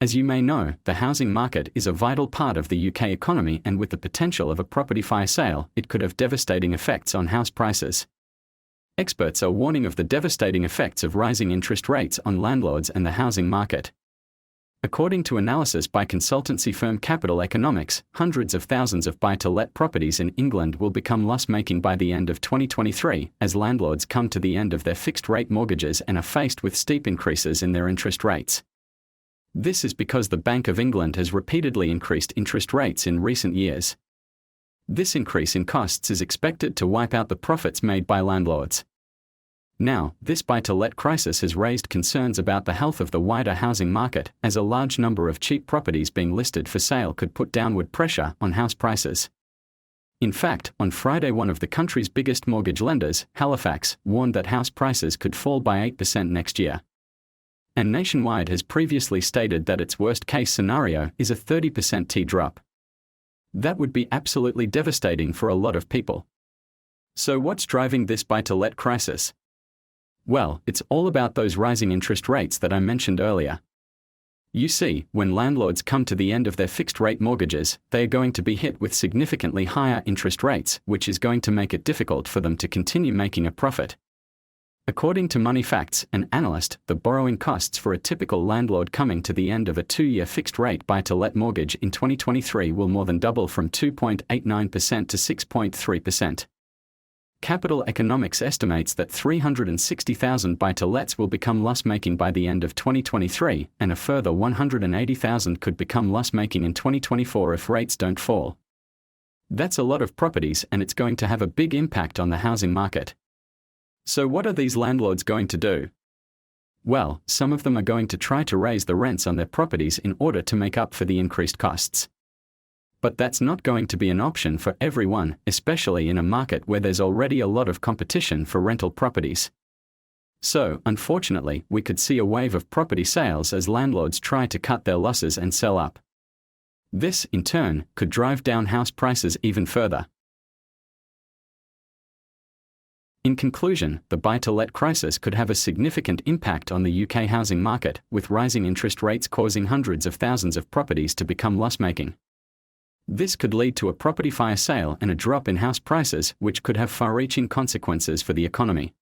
As you may know, the housing market is a vital part of the UK economy, and with the potential of a property fire sale, it could have devastating effects on house prices. Experts are warning of the devastating effects of rising interest rates on landlords and the housing market. According to analysis by consultancy firm Capital Economics, hundreds of thousands of buy-to-let properties in England will become loss-making by the end of 2023, as landlords come to the end of their fixed-rate mortgages and are faced with steep increases in their interest rates. This is because the Bank of England has repeatedly increased interest rates in recent years. This increase in costs is expected to wipe out the profits made by landlords. Now, this buy-to-let crisis has raised concerns about the health of the wider housing market, as a large number of cheap properties being listed for sale could put downward pressure on house prices. In fact, on Friday, one of the country's biggest mortgage lenders, Halifax, warned that house prices could fall by 8% next year. And Nationwide has previously stated that its worst-case scenario is a 30% drop. That would be absolutely devastating for a lot of people. So what's driving this buy-to-let crisis? Well, it's all about those rising interest rates that I mentioned earlier. You see, when landlords come to the end of their fixed-rate mortgages, they are going to be hit with significantly higher interest rates, which is going to make it difficult for them to continue making a profit. According to Money Facts, an analyst, the borrowing costs for a typical landlord coming to the end of a 2-year fixed-rate buy-to-let mortgage in 2023 will more than double from 2.89% to 6.3%. Capital Economics estimates that 360,000 buy-to-lets will become loss-making by the end of 2023, and a further 180,000 could become loss-making in 2024 if rates don't fall. That's a lot of properties, and it's going to have a big impact on the housing market. So what are these landlords going to do? Well, some of them are going to try to raise the rents on their properties in order to make up for the increased costs. But that's not going to be an option for everyone, especially in a market where there's already a lot of competition for rental properties. So, unfortunately, we could see a wave of property sales as landlords try to cut their losses and sell up. This, in turn, could drive down house prices even further. In conclusion, the buy-to-let crisis could have a significant impact on the UK housing market, with rising interest rates causing hundreds of thousands of properties to become loss-making. This could lead to a property fire sale and a drop in house prices, which could have far-reaching consequences for the economy.